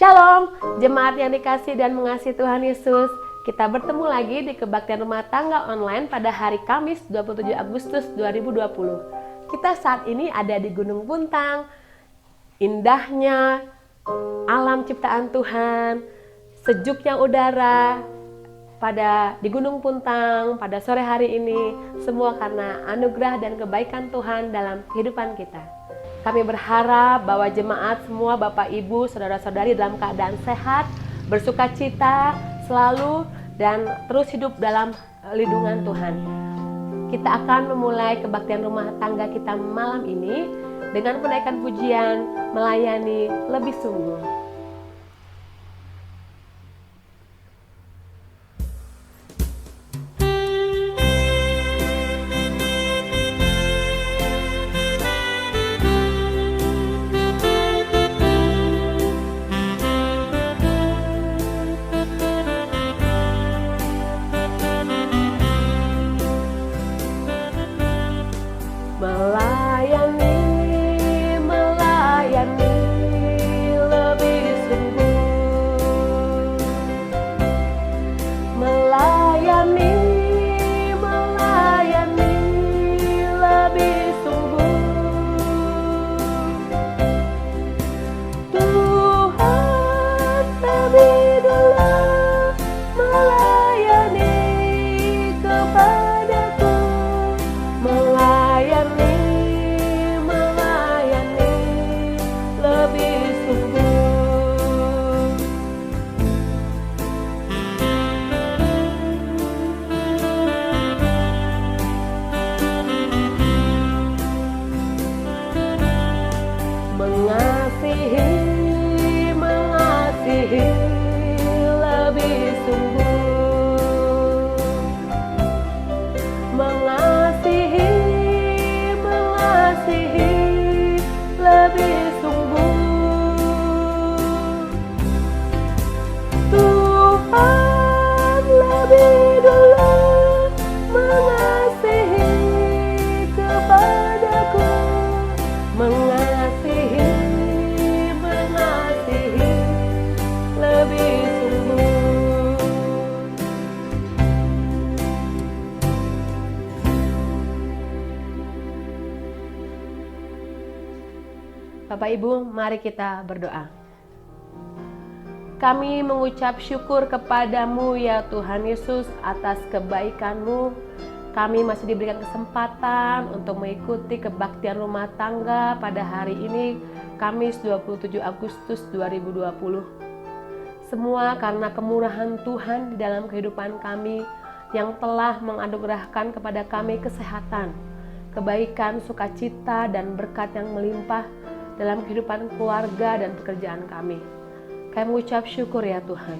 Shalom, jemaat yang dikasih dan mengasihi Tuhan Yesus. Kita bertemu lagi di Kebaktian Rumah Tangga Online pada hari Kamis 27 Agustus 2020. Kita saat ini ada di Gunung Puntang. Indahnya alam ciptaan Tuhan, sejuknya udara di Gunung Puntang pada sore hari ini, semua karena anugerah dan kebaikan Tuhan dalam kehidupan kita. Kami berharap bahwa jemaat semua, Bapak Ibu, Saudara-saudari dalam keadaan sehat, bersuka cita selalu dan terus hidup dalam lindungan Tuhan. Kita akan memulai kebaktian rumah tangga kita malam ini dengan menaikkan pujian, melayani lebih sungguh. Bapak Ibu, mari kita berdoa. Kami mengucap syukur kepadamu ya Tuhan Yesus atas kebaikan-Mu. Kami masih diberikan kesempatan untuk mengikuti kebaktian rumah tangga pada hari ini, Kamis 27 Agustus 2020. Semua karena kemurahan Tuhan di dalam kehidupan kami yang telah menganugerahkan kepada kami kesehatan, kebaikan, sukacita, dan berkat yang melimpah dalam kehidupan keluarga dan pekerjaan kami. Kami mengucap syukur ya Tuhan.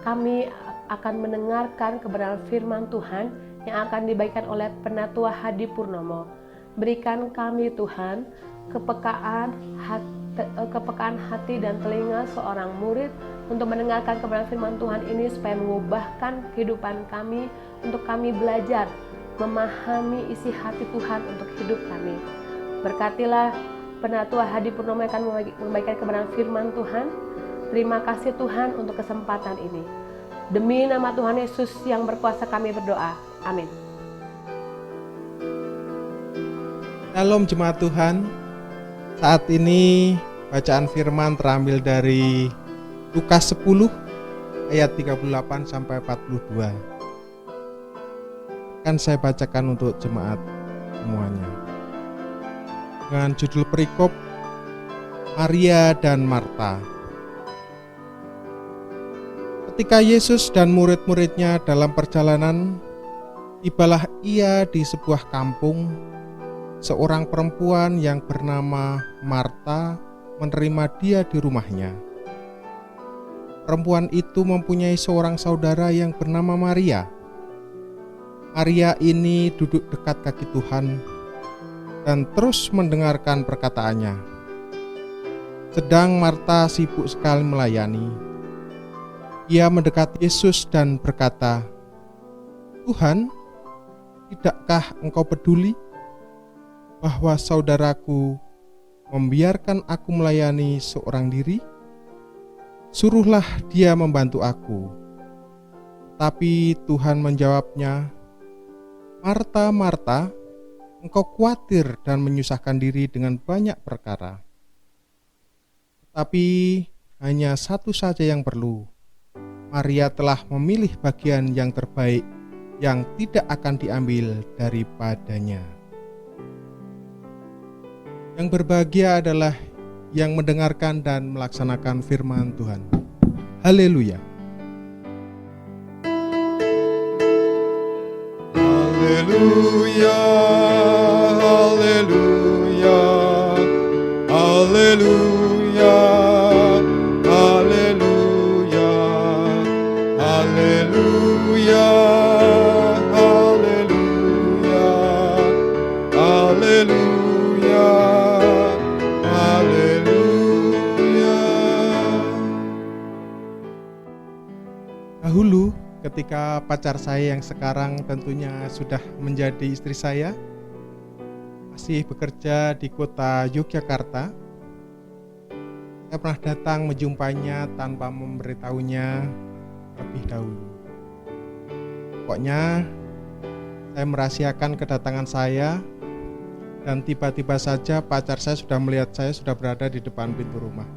Kami akan mendengarkan kebenaran firman Tuhan yang akan dibagikan oleh Penatua Hadi Purnomo. Berikan kami Tuhan kepekaan hati dan telinga seorang murid untuk mendengarkan kebenaran firman Tuhan ini supaya mengubahkan kehidupan kami, untuk kami belajar memahami isi hati Tuhan untuk hidup kami. Berkatilah Penatua Hadi Purnomo akan membagikan kebenaran firman Tuhan. Terima kasih Tuhan untuk kesempatan ini. Demi nama Tuhan Yesus yang berkuasa kami berdoa. Amin. Shalom jemaat Tuhan. Saat ini bacaan firman terambil dari Lukas 10 ayat 38 sampai 42. Akan saya bacakan untuk jemaat semuanya. Dengan judul perikop Maria dan Marta. Ketika Yesus dan murid-muridnya dalam perjalanan, tibalah ia di sebuah kampung. Seorang perempuan yang bernama Marta menerima dia di rumahnya. Perempuan itu mempunyai seorang saudara yang bernama Maria. Maria ini duduk dekat kaki Tuhan dan terus mendengarkan perkataannya. Sedang Marta sibuk sekali melayani. Ia mendekati Yesus dan berkata, "Tuhan, tidakkah Engkau peduli bahwa saudaraku membiarkan aku melayani seorang diri? suruhlah dia membantu aku." Tapi Tuhan menjawabnya, "Marta, Marta, engkau khawatir dan menyusahkan diri dengan banyak perkara. Tapi hanya satu saja yang perlu. Maria telah memilih bagian yang terbaik yang tidak akan diambil daripadanya." Yang berbahagia adalah yang mendengarkan dan melaksanakan firman Tuhan. Haleluya. Haleluya, haleluya, haleluya, haleluya, haleluya, haleluya, haleluya, haleluya. Dahulu ketika pacar saya yang sekarang tentunya sudah menjadi istri saya masih bekerja di kota Yogyakarta, saya pernah datang menjumpainya tanpa memberitahunya terlebih dahulu. Pokoknya saya merahasiakan kedatangan saya, dan tiba-tiba saja pacar saya sudah melihat saya sudah berada di depan pintu rumah.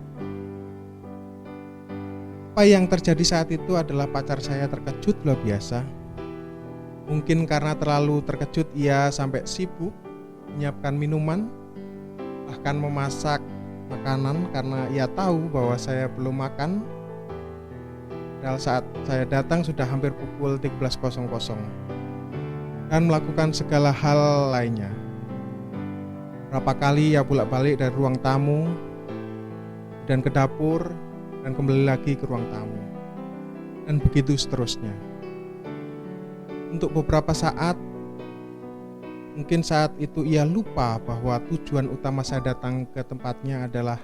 Apa yang terjadi saat itu adalah pacar saya terkejut luar biasa. Mungkin karena terlalu terkejut ia sampai sibuk menyiapkan minuman, bahkan memasak makanan karena ia tahu bahwa saya belum makan. Padahal saat saya datang sudah hampir pukul 13.00 dan melakukan segala hal lainnya. Berapa kali ia bolak-balik dari ruang tamu dan ke dapur dan kembali lagi ke ruang tamu, dan begitu seterusnya. Untuk beberapa saat, mungkin saat itu ia lupa bahwa tujuan utama saya datang ke tempatnya adalah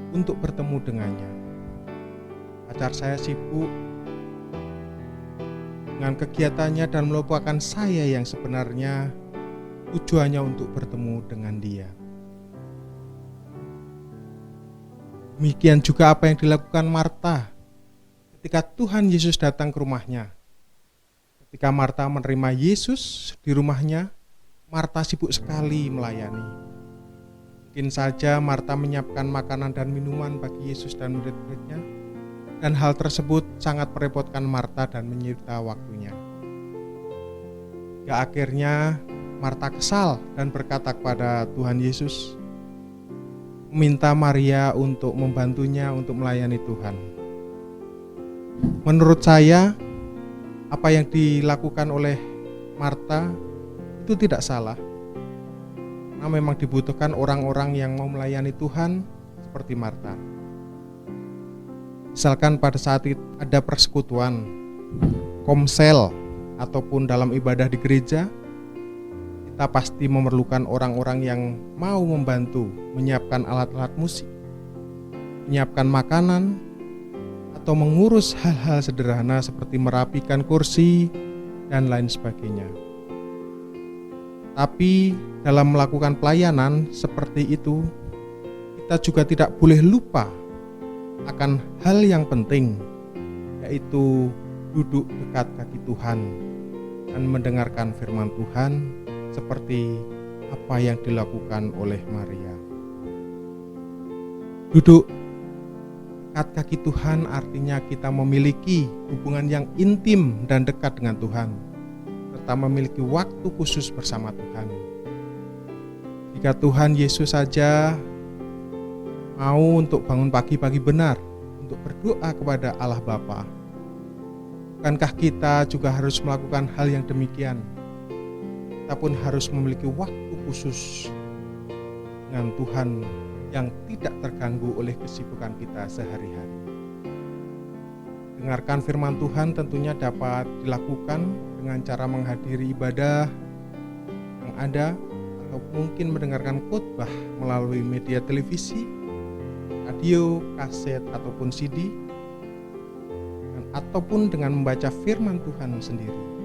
untuk bertemu dengannya. Pacar saya sibuk dengan kegiatannya dan melupakan saya yang sebenarnya tujuannya untuk bertemu dengan dia. Demikian juga apa yang dilakukan Marta ketika Tuhan Yesus datang ke rumahnya. Ketika Marta menerima Yesus di rumahnya, Marta sibuk sekali melayani. Mungkin saja Marta menyiapkan makanan dan minuman bagi Yesus dan murid-muridnya, dan hal tersebut sangat merepotkan Marta dan menyita waktunya. Hingga akhirnya Marta kesal dan berkata kepada Tuhan Yesus, meminta Maria untuk membantunya untuk melayani Tuhan. Menurut saya, apa yang dilakukan oleh Marta itu tidak salah, karena memang dibutuhkan orang-orang yang mau melayani Tuhan seperti Marta. Misalkan pada saat itu ada persekutuan, komsel, ataupun dalam ibadah di gereja, kita pasti memerlukan orang-orang yang mau membantu menyiapkan alat-alat musik, menyiapkan makanan, atau mengurus hal-hal sederhana seperti merapikan kursi dan lain sebagainya. Tapi dalam melakukan pelayanan seperti itu, kita juga tidak boleh lupa akan hal yang penting, yaitu duduk dekat kaki Tuhan dan mendengarkan firman Tuhan seperti apa yang dilakukan oleh Maria. Duduk dekat kaki Tuhan artinya kita memiliki hubungan yang intim dan dekat dengan Tuhan, serta memiliki waktu khusus bersama Tuhan. Jika Tuhan Yesus saja mau untuk bangun pagi-pagi benar untuk berdoa kepada Allah Bapa, bukankah kita juga harus melakukan hal yang demikian? Kita pun harus memiliki waktu khusus dengan Tuhan yang tidak terganggu oleh kesibukan kita sehari-hari. Dengarkan firman Tuhan tentunya dapat dilakukan dengan cara menghadiri ibadah yang ada, atau mungkin mendengarkan khotbah melalui media televisi, radio, kaset, ataupun CD, ataupun dengan membaca firman Tuhan sendiri.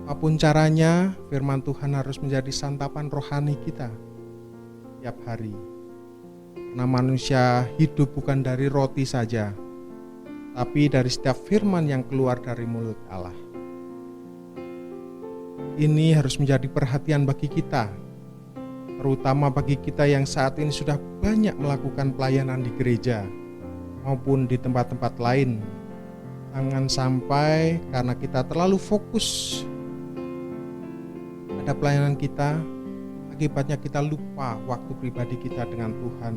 Apapun caranya, firman Tuhan harus menjadi santapan rohani kita tiap hari. Karena manusia hidup bukan dari roti saja, tapi dari setiap firman yang keluar dari mulut Allah. Ini harus menjadi perhatian bagi kita, terutama bagi kita yang saat ini sudah banyak melakukan pelayanan di gereja maupun di tempat-tempat lain. Jangan sampai karena kita terlalu fokus pada pelayanan kita, akibatnya kita lupa waktu pribadi kita dengan Tuhan.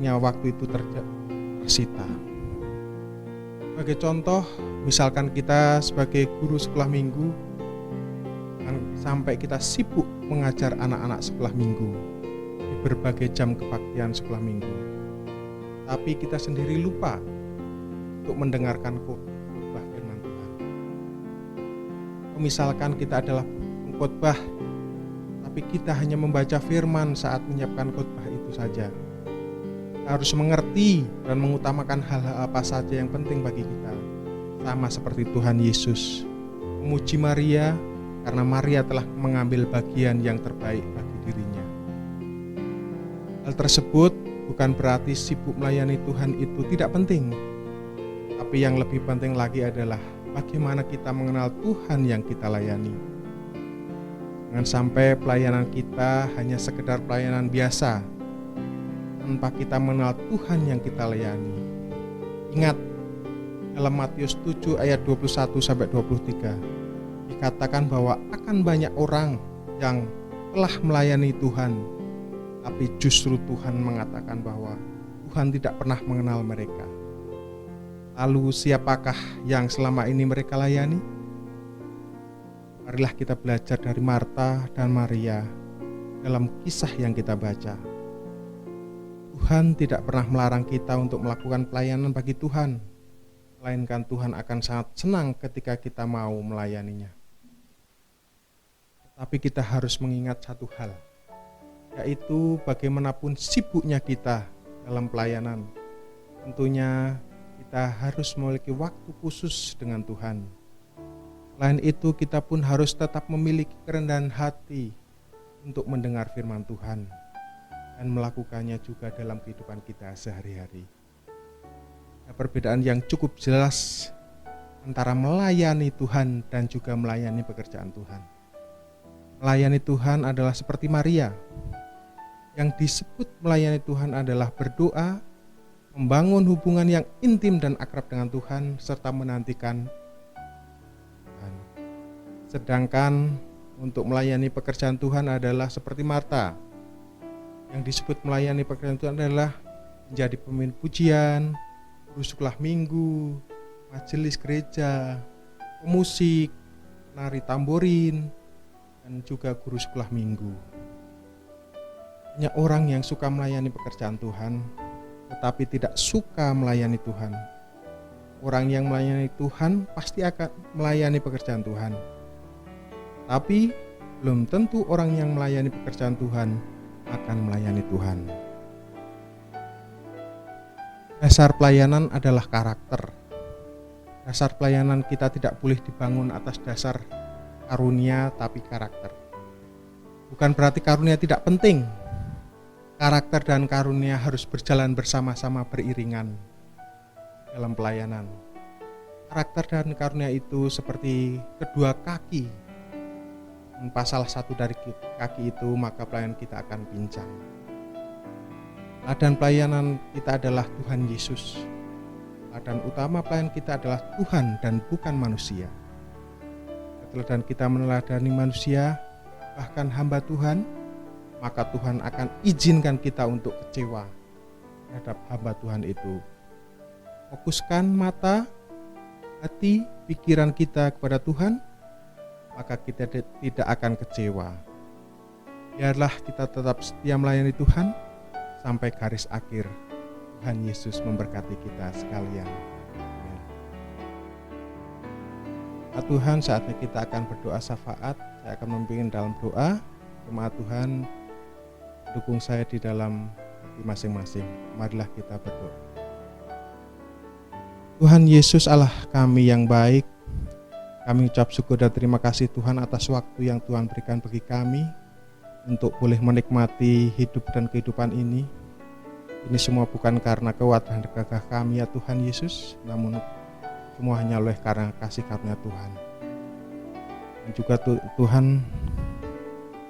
Waktu itu tersita. Sebagai contoh, misalkan kita sebagai guru sekolah minggu, sampai kita sibuk mengajar anak-anak sekolah minggu di berbagai jam kebaktian sekolah minggu, tapi kita sendiri lupa untuk mendengarkan khotbah firman Tuhan. Misalkan kita adalah pengkhotbah, tapi kita hanya membaca firman saat menyiapkan khotbah itu saja. Kita harus mengerti dan mengutamakan hal-hal apa saja yang penting bagi kita. Sama seperti Tuhan Yesus memuji Maria karena Maria telah mengambil bagian yang terbaik bagi dirinya. Hal tersebut bukan berarti sibuk melayani Tuhan itu tidak penting. Tapi yang lebih penting lagi adalah bagaimana kita mengenal Tuhan yang kita layani. Jangan sampai pelayanan kita hanya sekedar pelayanan biasa tanpa kita mengenal Tuhan yang kita layani. Ingat, dalam Matius 7 ayat 21-23 dikatakan bahwa akan banyak orang yang telah melayani Tuhan, tapi justru Tuhan mengatakan bahwa Tuhan tidak pernah mengenal mereka. Lalu siapakah yang selama ini mereka layani? Marilah kita belajar dari Marta dan Maria dalam kisah yang kita baca. Tuhan tidak pernah melarang kita untuk melakukan pelayanan bagi Tuhan, melainkan Tuhan akan sangat senang ketika kita mau melayaninya. Tapi kita harus mengingat satu hal, yaitu bagaimanapun sibuknya kita dalam pelayanan, tentunya kita harus memiliki waktu khusus dengan Tuhan. Selain itu, kita pun harus tetap memiliki kerendahan hati untuk mendengar firman Tuhan dan melakukannya juga dalam kehidupan kita sehari-hari. Ada perbedaan yang cukup jelas antara melayani Tuhan dan juga melayani pekerjaan Tuhan. Melayani Tuhan adalah seperti Maria. Yang disebut melayani Tuhan adalah berdoa, membangun hubungan yang intim dan akrab dengan Tuhan, serta menantikan Tuhan. Sedangkan untuk melayani pekerjaan Tuhan adalah seperti Marta. Yang disebut melayani pekerjaan Tuhan adalah menjadi pemimpin pujian, guru sekolah minggu, majelis gereja, pemusik, penari tamborin, dan juga guru sekolah minggu. Banyak orang yang suka melayani pekerjaan Tuhan, tetapi tidak suka melayani Tuhan. Orang yang melayani Tuhan pasti akan melayani pekerjaan Tuhan. Tapi belum tentu orang yang melayani pekerjaan Tuhan akan melayani Tuhan. Dasar pelayanan adalah karakter. Dasar pelayanan kita tidak boleh dibangun atas dasar karunia, tapi karakter. Bukan berarti karunia tidak penting. Karakter dan karunia harus berjalan bersama-sama beriringan dalam pelayanan. Karakter dan karunia itu seperti kedua kaki. Tanpa salah satu dari kaki itu, maka pelayanan kita akan pincang. Teladan pelayanan kita adalah Tuhan Yesus. Teladan utama pelayanan kita adalah Tuhan dan bukan manusia. Teladan kita meneladani manusia, bahkan hamba Tuhan, maka Tuhan akan izinkan kita untuk kecewa terhadap hamba Tuhan itu. Fokuskan mata, hati, pikiran kita kepada Tuhan, maka kita tidak akan kecewa. Biarlah kita tetap setia melayani Tuhan sampai garis akhir. Tuhan Yesus memberkati kita sekalian. Amin. Tuhan, saatnya kita akan berdoa syafaat. Saya akan memimpin dalam doa. Jemaat Tuhan, dukung saya di dalam hati masing-masing. Marilah kita berdoa. Tuhan Yesus, Allah kami yang baik, kami ucap syukur dan terima kasih Tuhan atas waktu yang Tuhan berikan bagi kami. untuk boleh menikmati hidup dan kehidupan ini. Ini semua bukan karena kuat dan gagah kami ya Tuhan Yesus, namun semua hanya oleh karena kasih karunia Tuhan. Dan juga Tuhan,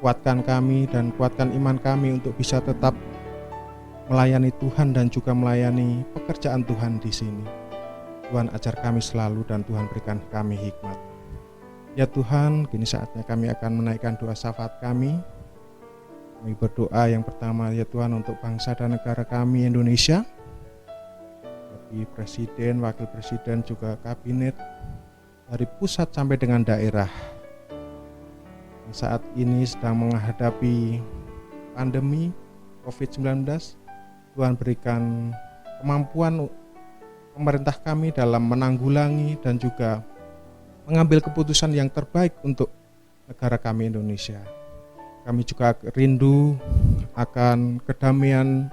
kuatkan kami dan kuatkan iman kami untuk bisa tetap melayani Tuhan dan juga melayani pekerjaan Tuhan di sini. Tuhan ajar kami selalu dan Tuhan berikan kami hikmat. Ya Tuhan, kini saatnya kami akan menaikkan doa syafaat kami. Kami berdoa yang pertama ya Tuhan untuk bangsa dan negara kami Indonesia. Bagi presiden, wakil presiden, juga kabinet dari pusat sampai dengan daerah. Yang saat ini sedang menghadapi pandemi COVID-19. Tuhan berikan kemampuan pemerintah kami dalam menanggulangi dan juga mengambil keputusan yang terbaik untuk negara kami Indonesia. Kami juga rindu akan kedamaian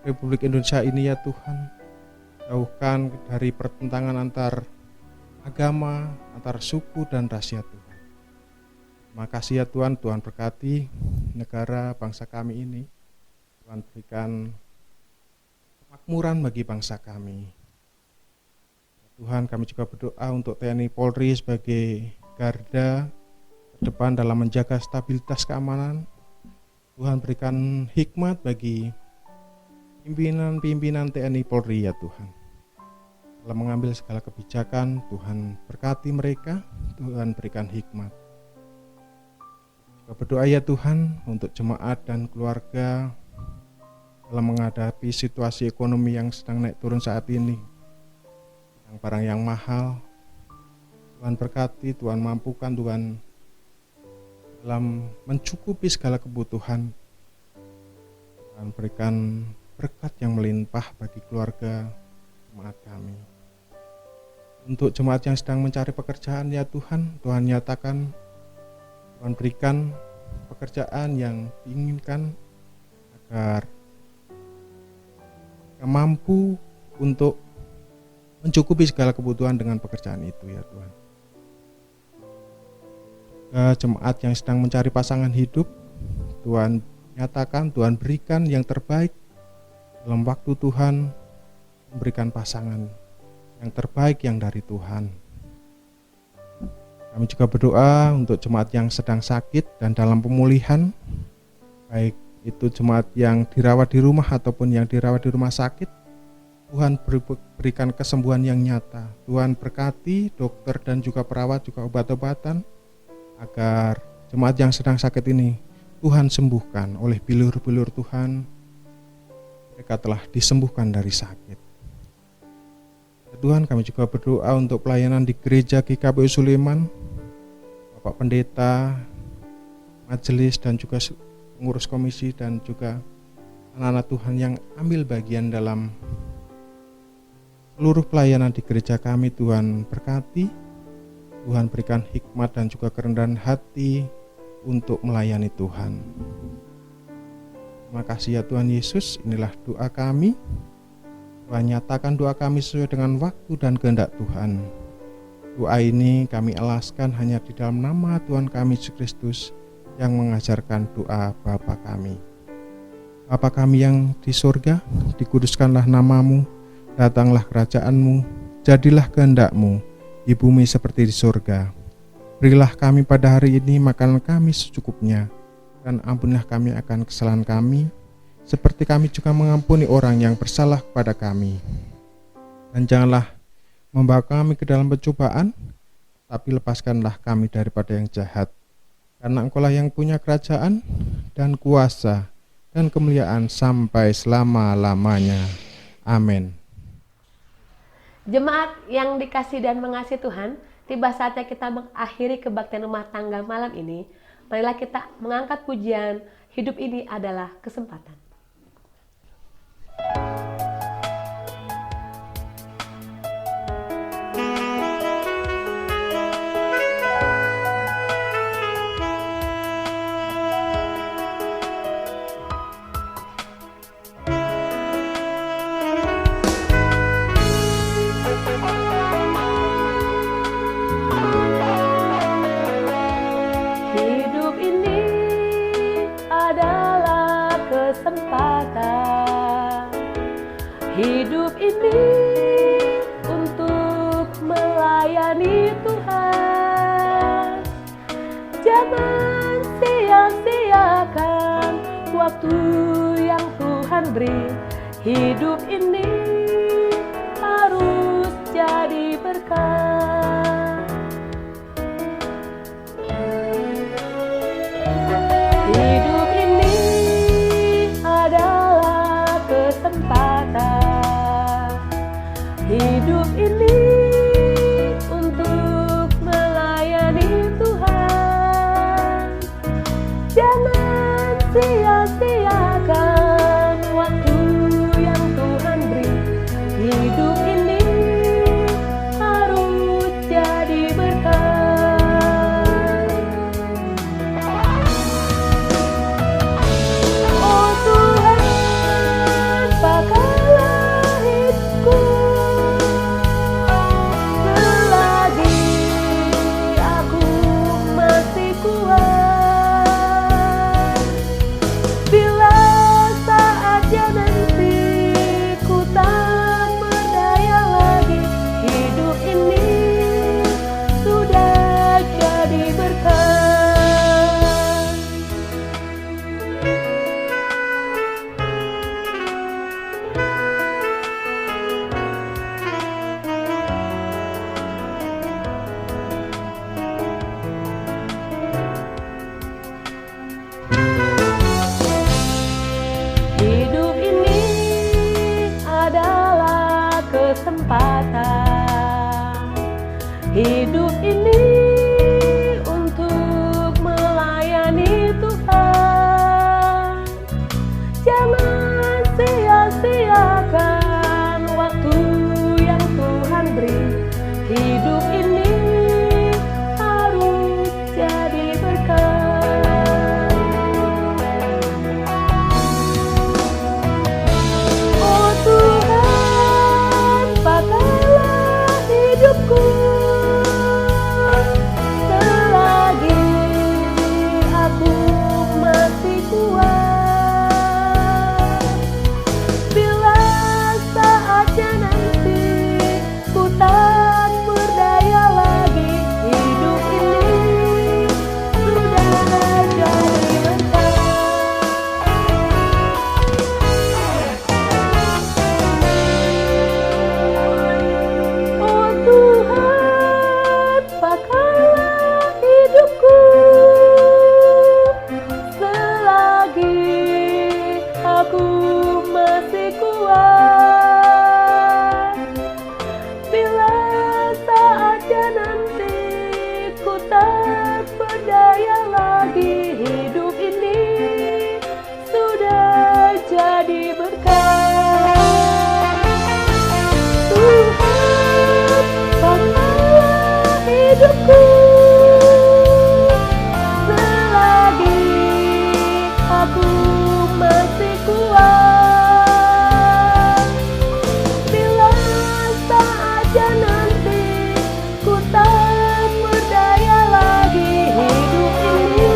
Republik Indonesia ini ya Tuhan. Jauhkan dari pertentangan antar agama, antar suku dan ras ya Tuhan. Terima kasih ya Tuhan, Tuhan berkati negara bangsa kami ini. Tuhan berikan kemakmuran bagi bangsa kami. Tuhan, kami juga berdoa untuk TNI Polri sebagai garda terdepan dalam menjaga stabilitas keamanan. Tuhan berikan hikmat bagi pimpinan TNI Polri ya Tuhan. Dalam mengambil segala kebijakan, Tuhan berkati mereka, Tuhan berikan hikmat. Juga berdoa ya Tuhan untuk jemaat dan keluarga dalam menghadapi situasi ekonomi yang sedang naik turun saat ini. Barang yang mahal, Tuhan berkati, Tuhan mampukan, Tuhan dalam mencukupi segala kebutuhan. Tuhan berikan berkat yang melimpah bagi keluarga jemaat kami. Untuk jemaat yang sedang mencari pekerjaan ya Tuhan, Tuhan nyatakan, Tuhan berikan pekerjaan yang diinginkan agar mampu untuk mencukupi segala kebutuhan dengan pekerjaan itu ya Tuhan. Jemaat yang sedang mencari pasangan hidup, Tuhan nyatakan, Tuhan berikan yang terbaik dalam waktu Tuhan memberikan pasangan yang terbaik yang dari Tuhan. Kami juga berdoa untuk jemaat yang sedang sakit dan dalam pemulihan, baik itu jemaat yang dirawat di rumah ataupun yang dirawat di rumah sakit. Tuhan berikan kesembuhan yang nyata. Tuhan berkati dokter dan juga perawat, juga obat-obatan, agar jemaat yang sedang sakit ini Tuhan sembuhkan oleh bilur-bilur Tuhan. Mereka telah disembuhkan dari sakit. Tuhan, kami juga berdoa untuk pelayanan di gereja GKPU Suleman, Bapak Pendeta, majelis dan juga pengurus komisi dan juga anak-anak Tuhan yang ambil bagian dalam seluruh pelayanan di gereja kami. Tuhan berkati, Tuhan berikan hikmat dan juga kerendahan hati untuk melayani Tuhan. Terima kasih ya Tuhan Yesus, inilah doa kami. Tuhan nyatakan doa kami sesuai dengan waktu dan kehendak Tuhan. Doa ini kami alaskan hanya di dalam nama Tuhan kami Yesus Kristus yang mengajarkan doa Bapa kami. Bapa kami yang di surga, dikuduskanlah namamu. Datanglah kerajaan-Mu, jadilah kehendak-Mu di bumi seperti di surga. Berilah kami pada hari ini makanan kami secukupnya, dan ampunilah kami akan kesalahan kami, seperti kami juga mengampuni orang yang bersalah kepada kami. Dan janganlah membawa kami ke dalam pencobaan, tapi lepaskanlah kami daripada yang jahat. Karena Engkau-lah yang punya kerajaan dan kuasa dan kemuliaan sampai selama-lamanya. Amin. Jemaat yang dikasih dan mengasihi Tuhan, tiba saatnya kita mengakhiri kebaktian rumah tangga malam ini. Marilah kita mengangkat pujian, hidup ini adalah kesempatan. kesempatan. Hidup ini untuk melayani Tuhan. Jangan sia-siakan waktu yang Tuhan beri. Hidup ini harus jadi berkat. Hidup ini adalah kesempatan. Hidup ini untuk melayani Tuhan. Jangan sia-siakan waktu yang Tuhan beri. Hidup ini harus jadi berkat. Oh Tuhan, pakailah hidupku selagi aku masih kuat. Bila saatnya nanti ku tak berdaya lagi, hidup ini sudah jadi berkat. Hidup ini adalah kesempatan. Hidup ini untuk melayani Tuhan. Jangan sia-siakan waktu yang Tuhan beri. Hidup ini harus jadi berkat. Oh Tuhan, pakailah hidupku selagi aku masih kuat. Bila saatnya nanti ku tak berdaya lagi, hidup ini sudah jadi berkat. Oh Tuhan, pakailah hidupku selagi aku masih kuat. Bila saatnya nanti ku tak berdaya lagi, hidup ini sudah jadi berkat. Tuhan, pakailah hidupku selagi aku masih kuat. Bila saatnya nanti ku tak berdaya lagi, hidup ini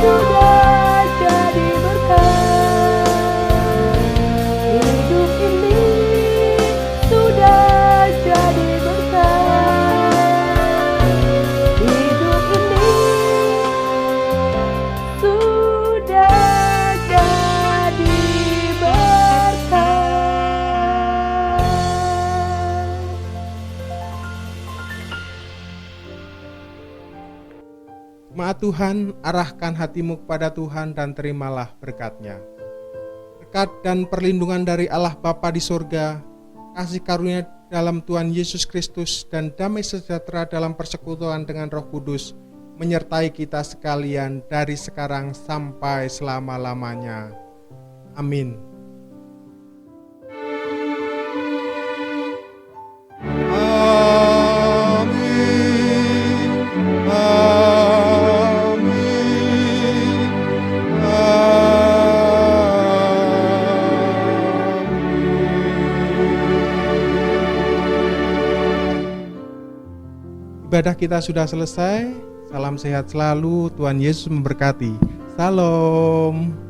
sudah jadi berkat. Hidup ini sudah jadi berkat. Hidup ini sudah jadi berkat. Jemaat Tuhan, arahkan hatimu kepada Tuhan dan terimalah berkat-Nya. Berkat dan perlindungan dari Allah Bapa di surga, kasih karunia dalam Tuhan Yesus Kristus, dan damai sejahtera dalam persekutuan dengan Roh Kudus menyertai kita sekalian dari sekarang sampai selama-lamanya. Amin. Ibadah kita sudah selesai. Salam sehat selalu. Tuhan Yesus memberkati. Salam.